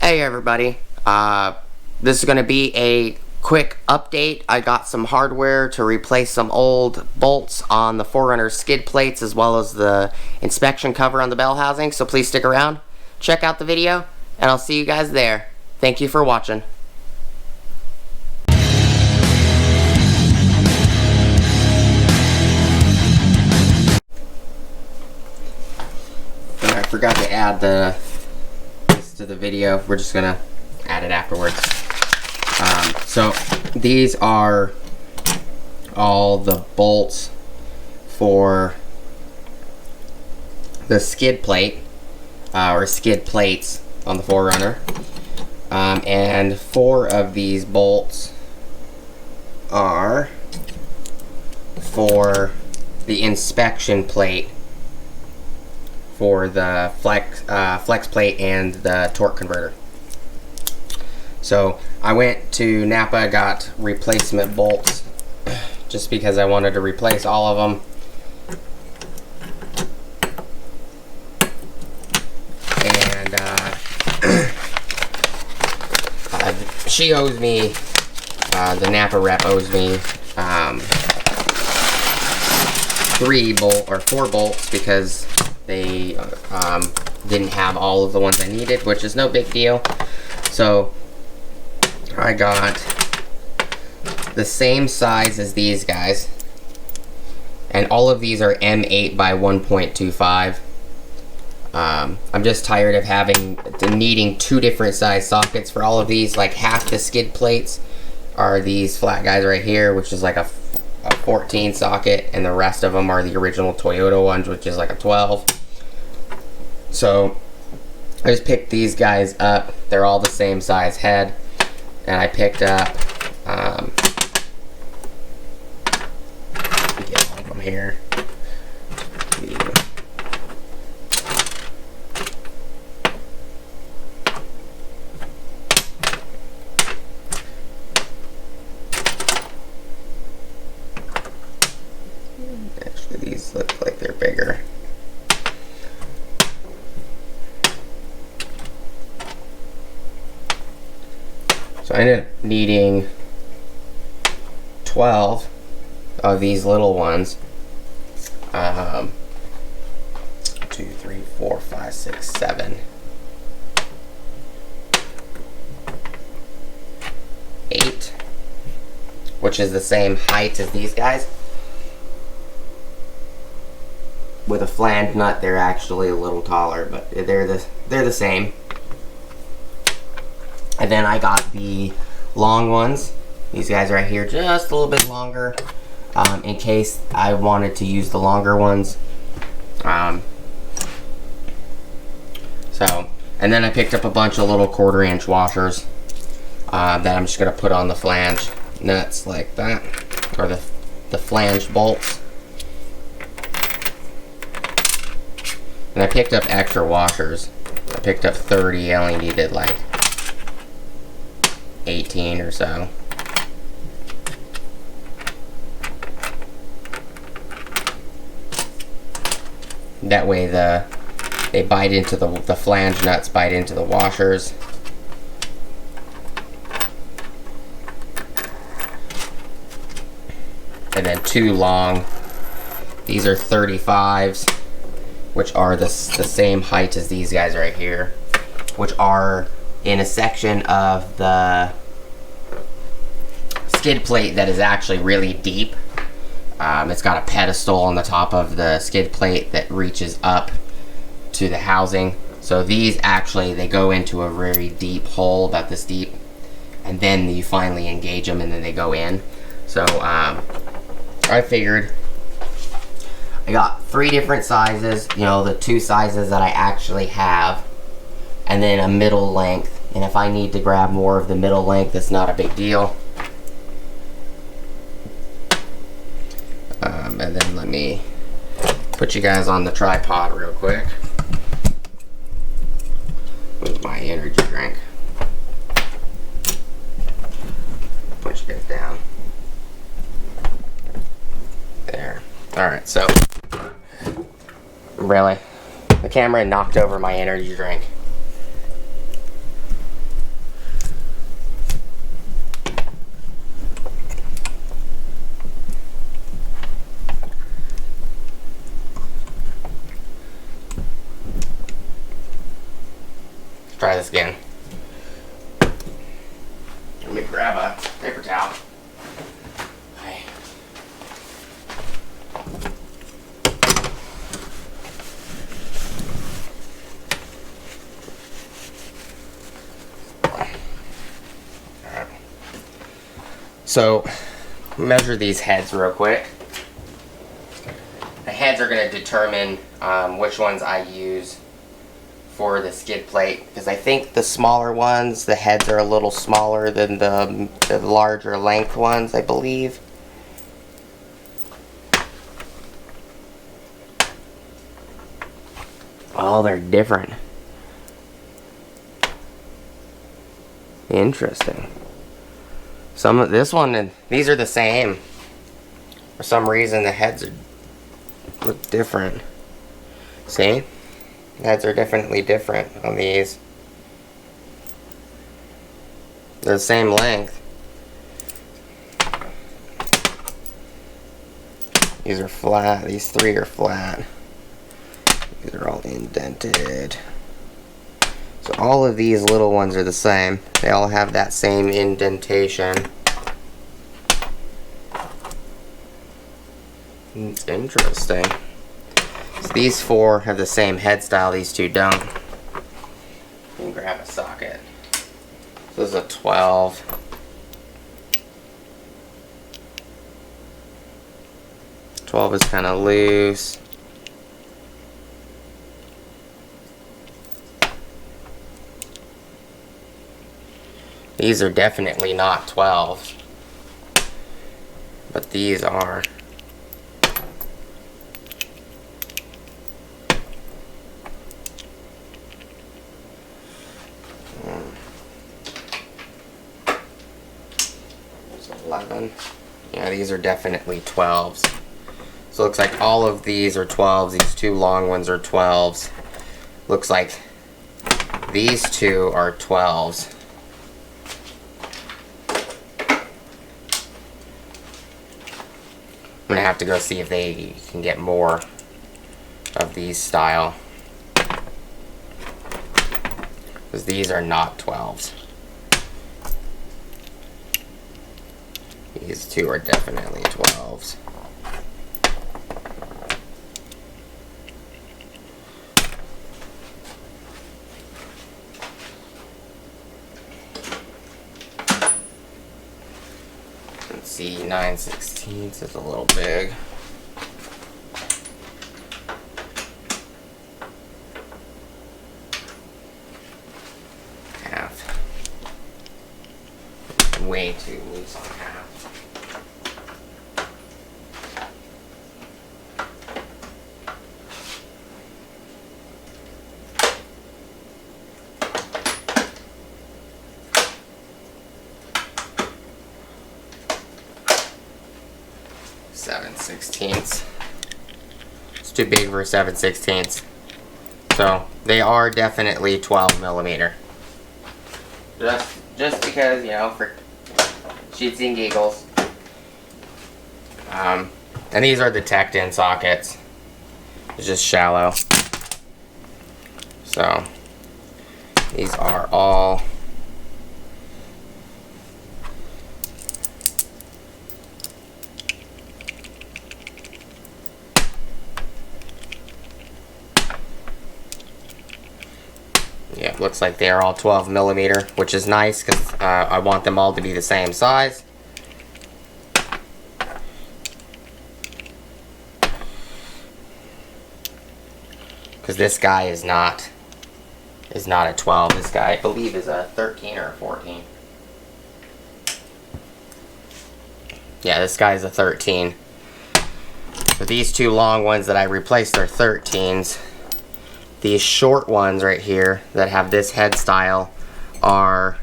Hey everybody, this is going to be a quick update. I got some hardware to replace some old bolts on the 4Runner skid plates as well as the inspection cover on the bell housing, so please stick around, check out the video, and I'll see you guys there. Thank you for watching. I forgot to add this to the video. We're just gonna add it afterwards. So these are all the bolts for the skid plate or skid plates on the 4Runner, and 4 of these bolts are for the inspection plate for the flex plate and the torque converter. So I went to Napa, got replacement bolts just because I wanted to replace all of them. And she owes me, the Napa rep owes me 4 bolts because they didn't have all of the ones I needed, which is no big deal. So I got the same size as these guys, and all of these are M8 by 1.25. I'm just tired of needing 2 different size sockets for all of these. Like half the skid plates are these flat guys right here, which is like a 14 socket, and the rest of them are the original Toyota ones, which is like a 12. So I just picked these guys up. They're all the same size head, and I picked up get one of them here. Actually, these look like they're bigger. So I ended up needing 12 of these little ones. 2, 3, 4, 5, 6, 7, 8, which is the same height as these guys. With a flange nut, they're actually a little taller, but they're the same. And then I got the long ones. These guys right here, just a little bit longer, in case I wanted to use the longer ones. And then I picked up a bunch of little 1/4-inch washers that I'm just gonna put on the flange nuts like that, or the flange bolts. And I picked up extra washers. I picked up 30. I only needed like 18 or so. That way they bite into the flange nuts, bite into the washers. And then 2 long. These are 35s, which are the same height as these guys right here, which are in a section of the skid plate that is actually really deep. It's got a pedestal on the top of the skid plate that reaches up to the housing. So these actually, they go into a very deep hole, about this deep, and then you finally engage them and then they go in. So I figured I got 3 different sizes, you know, the 2 sizes that I actually have, and then a middle length. And if I need to grab more of the middle length, it's not a big deal. And then let me put you guys on the tripod real quick. With my energy drink. Put you guys down. There. Alright, so really, the camera knocked over my energy drink. try this again. Let me grab a paper towel. Okay. Alright. So, measure these heads real quick. The heads are going to determine which ones I use for the skid plate, because I think the smaller ones, the heads are a little smaller than the larger length ones, I believe. Oh, they're different. Interesting. Some of this one and these are the same. For some reason the heads look different. See? Heads are definitely different on these. They're the same length. These are flat. These three are flat. These are all indented. So all of these little ones are the same. They all have that same indentation. It's interesting. So these four have the same head style, these two don't. You can grab a socket. So this is a 12. Is kind of loose. These are definitely not 12s, but these are. There's 11. Yeah, these are definitely 12s. So it looks like all of these are 12s. These two long ones are 12s. Looks like these two are 12s. I'm gonna have to go see if they can get more of these style, because these are not 12s. These two are definitely 12s. Let's see, 9/16 is a little big. Half. Way too loose on half. It's too big for 7/16. So they are definitely 12 millimeter. Just because, you know, for shits and giggles. And these are the teched in sockets. It's just shallow. So these are all looks like they are all 12 millimeter, which is nice because I want them all to be the same size. Because this guy is not a 12. This guy, I believe, is a 13 or a 14. Yeah, this guy is a 13. But these two long ones that I replaced are 13s. These short ones right here that have this head style are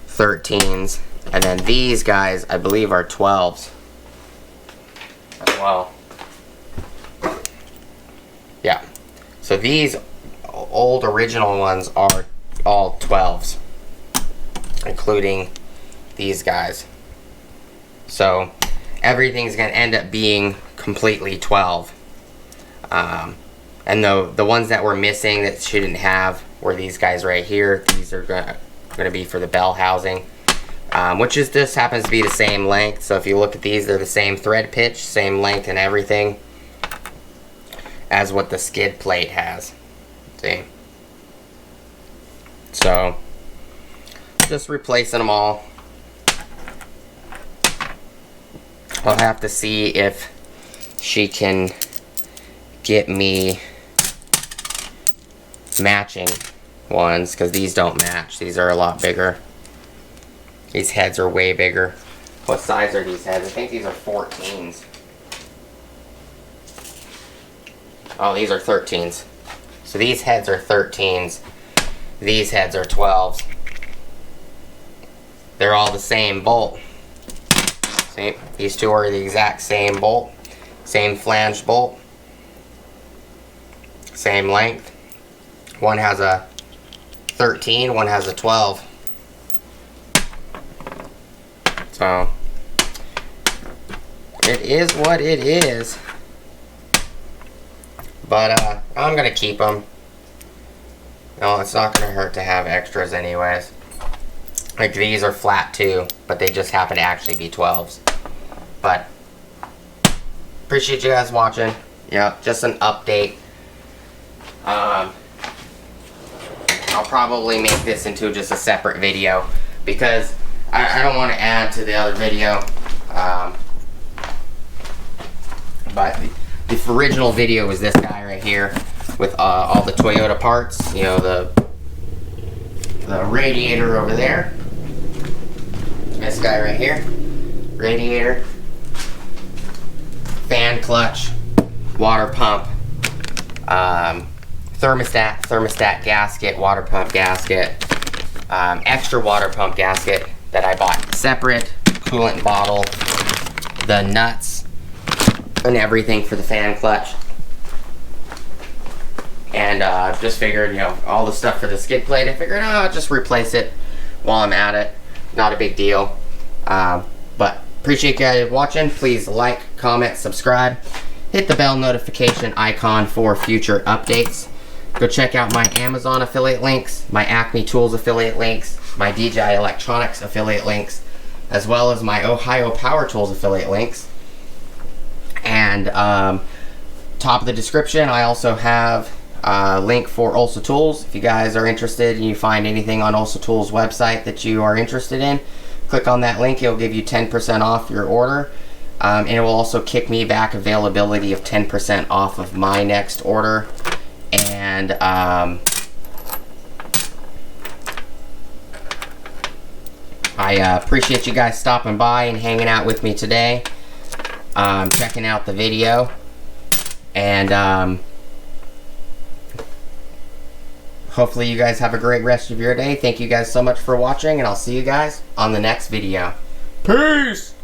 13s. And then these guys, I believe, are 12s as well. Yeah. So these old original ones are all 12s, including these guys. So everything's going to end up being completely 12. And the ones that were missing that she didn't have were these guys right here. These are gonna be for the bell housing, which is this happens to be the same length. So if you look at these, they're the same thread pitch, same length and everything as what the skid plate has. See? So just replacing them all. I'll have to see if she can get me matching ones, because these don't match. These are a lot bigger. These heads are way bigger. What size are these heads? I think these are 14s. Oh, these are 13s. So these heads are 13s. These heads are 12s. They're all the same bolt. See, these two are the exact same bolt. Same flange bolt. Same length. One has a 13, one has a 12. So, it is what it is. But, I'm gonna keep them. No, it's not gonna hurt to have extras anyways. Like, these are flat too, but they just happen to actually be 12s. But, appreciate you guys watching. Yeah, just an update. I'll probably make this into just a separate video because I don't want to add to the other video. But the original video was this guy right here with all the Toyota parts. You know, the radiator over there. This guy right here. Radiator. Fan clutch. Water pump. Thermostat gasket, water pump gasket, extra water pump gasket that I bought separate, coolant bottle, the nuts, and everything for the fan clutch. And just figured, you know, all the stuff for the skid plate, I figured, I'll just replace it while I'm at it. Not a big deal. But appreciate you guys watching. Please like, comment, subscribe. Hit the bell notification icon for future updates. Go check out my Amazon affiliate links, my Acme Tools affiliate links, my DJI Electronics affiliate links, as well as my Ohio Power Tools affiliate links. And top of the description, I also have a link for Ulsa Tools. If you guys are interested and you find anything on Ulsa Tools website that you are interested in, click on that link. It'll give you 10% off your order. And it will also kick me back availability of 10% off of my next order. And I appreciate you guys stopping by and hanging out with me today, checking out the video, and hopefully you guys have a great rest of your day. Thank you guys so much for watching, and I'll see you guys on the next video. Peace!